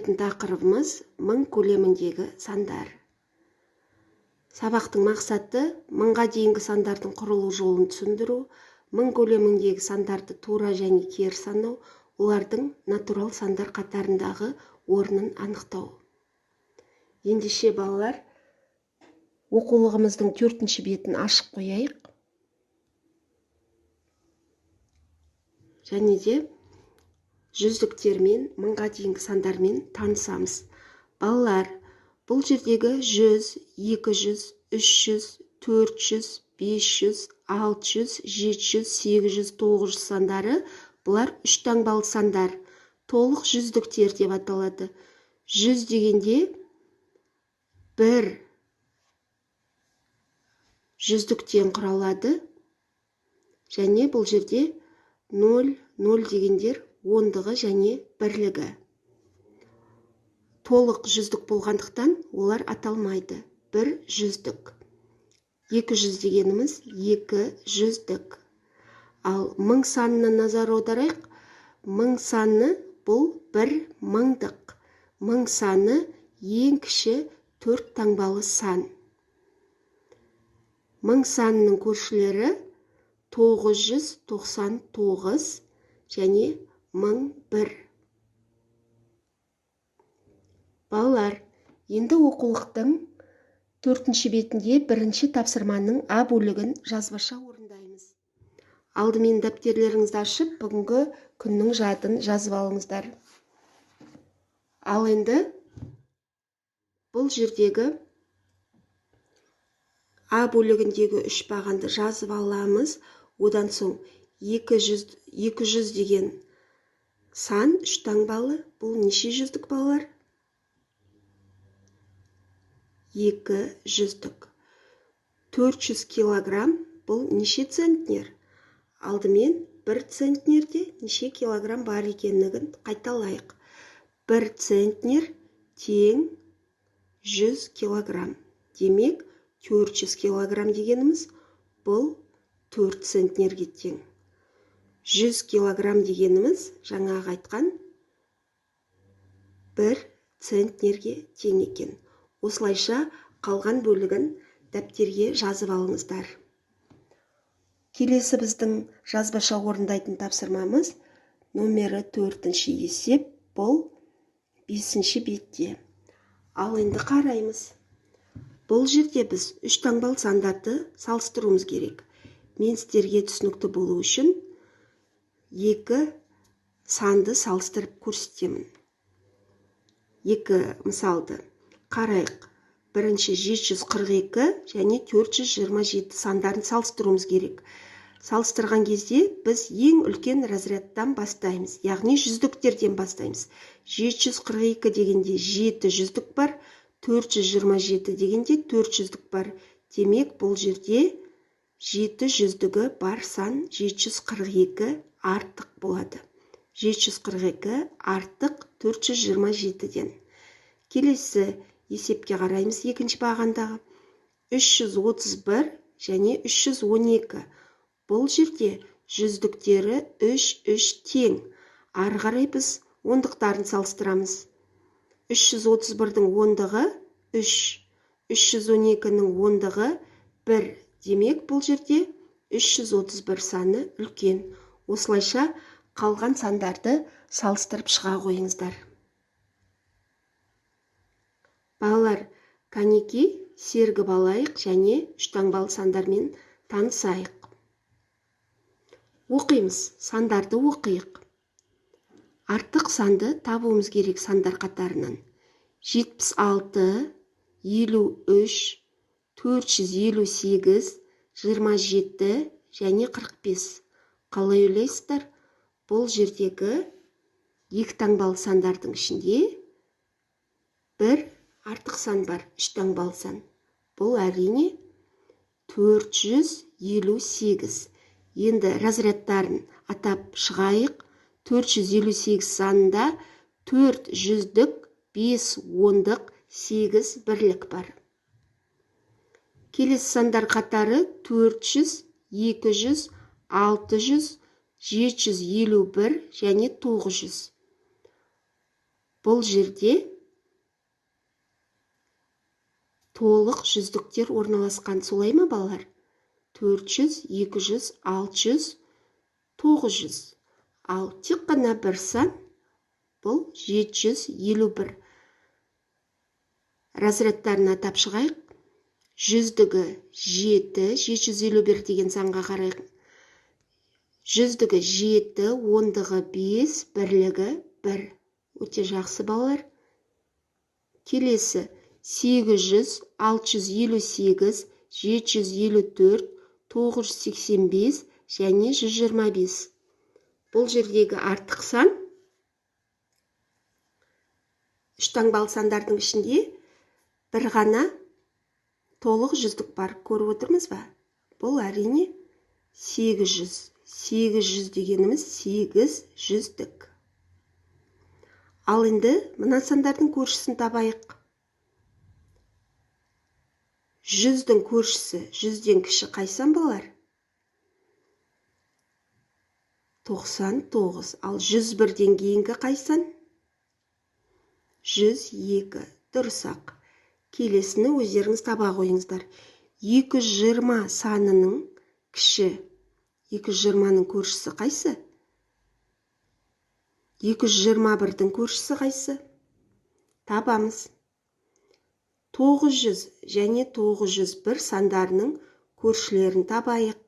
өтетін тақырыбымыз 1000 көлеміндегі сандар. Сабақтың мақсаты 1000-ға дейінгі сандардың құрылу жолын түсіндіру, 1000 көлеміндегі сандарды тура және кері санау, олардың натурал сандар қатарындағы орнын анықтау. Ендеше балалар, оқулығымыздың 4-ші бетін ашып қояйық. Және де жүздіктермен, 1000-ға дейінгі сандармен танысамыз. Балалар, бұл жердегі 100, 200, 300, 400, 500, 600, 700, 800, 900 сандары, бұлар 3 таңбалы сандар. Толық жүздіктер деп аталады. 100 дегенде бір жүздіктен құралады. Және бұл жерде 0, 0 дегендер ондығы және бірлігі. Толық жүздік болғандықтан олар аталмайды. Бір жүздік. 200 дегеніміз 2 жүздік. Ал 1000 санына назар аударайық. 1000 саны бұл бір мыңдық. 1000 саны ең кіші 4 таңбалы сан. 1000 санының көршілері 999 және 1001. Балалар, енді оқулықтың 4-ші бетінде 1-ші тапсырманың А бөлігін жазбаша орындаймыз. Алдымен дәптерлеріңізді ашып, бүгінгі күннің жадын жазып алыңыздар. Ал енді бұл жердегі А бөлігіндегі 3 бағанды жазып аламыз. Одан соң 200 деген сан 3 таңбалы. Бұл неше жүздік балалар? 2 жүздік. 400 килограмм бұл неше центнер? Алдымен 1 центнерде неше килограмм бар екенігін қайталайық. 1 центнер тең 100 килограмм. Демек, 400 килограмм дегеніміз бұл 4 центнерге тең. 100 килограмм дегеніміз жаңағы айтқан 1 центнерге тең екен. Осылайша қалған бөлігін дәптерге жазып алыңыздар. Келесі біздің жазбаша орындайтын тапсырмамыз номері 4-ші есеп, бұл 5-ші бетте. Ал енді қараймыз. Бұл жерде біз 3 таңбалы сандарды салыстыруымыз керек. Мен сіздерге түсінікті болу үшін 2 санды салыстырып көрсетемін. 2 мысалды қарайық. Бірінші 742 және 427 сандарын салыстыруымыз керек. Салыстырған кезде біз ең үлкен разрядтан бастаймыз, яғни жүздіктерден бастаймыз. 742 дегенде 7 жүздік бар, 427 дегенде 400-дік бар. Демек, бұл жерде 7 жүздігі бар сан 742 артық болады. 742 артық 427-ден. Келесі есепке қараймыз екінші бағандағы. 331 және 312. Бұл жерде жүздіктері 3 тең. Ары қарай біз ондықтарын салыстырамыз. 331-дің ондығы 3, 312-ның ондығы 1. Демек, бұл жерде 331 саны үлкен. Осылайша қалған сандарды салыстырып шыға қойыңыздар. Балалар, кәнеки сергіп алайық және 3 таңбалы сандармен танысайық. Оқимыз, сандарды оқиық. Артық санды табуымыз керек сандар қатарынан. 76, 53, 458, 27 және 45. Қалай ойлайсыздар? Бұл жердегі 2 таңбалы сандардың ішінде бір артық сан бар, 3 таңбалы сан. Бұл әрине 458. Енді разрядтарын атап шығайық. 458 санында 4 жүздік, 5 ондық, 8 бірлік бар. Келесі сандар қатары 400, 200, 600, 751 және 900. Бұл жерде толық жүздіктер орналасқан, солай ма балалар? 400, 200, 600, 900. Ал тек қана бір сан, бұл 751. Разрядтарын атап шығайық. Жүздігі 7, 751 деген санға қарайық. Жүздігі 7, ондығы 5, бірлігі 1. Өте жақсы балалар. Келесі 800, 658, 754, 985 және 125. Бұл жердегі артық сан үш таңбалы сандардың ішінде бір ғана толық жүздік бар. Көріп отырмыз ба? Бұл әрине 800. 800 дегеніміз 8 жүздік. Ал енді мына сандардың көршісін табайық. Жүздің көршісі, жүзден кіші қай сан болар? 99. Ал 101-ден кейінгі қай сан? 102. Дұрыс-ақ. Келесіні өздеріңіз таба қойыңыздар. 220 санының кіші 220-ның көршісі қайсы? 221-дің көршісі қайсы? Табамыз. 900 және 901 сандарының көршілерін табайық.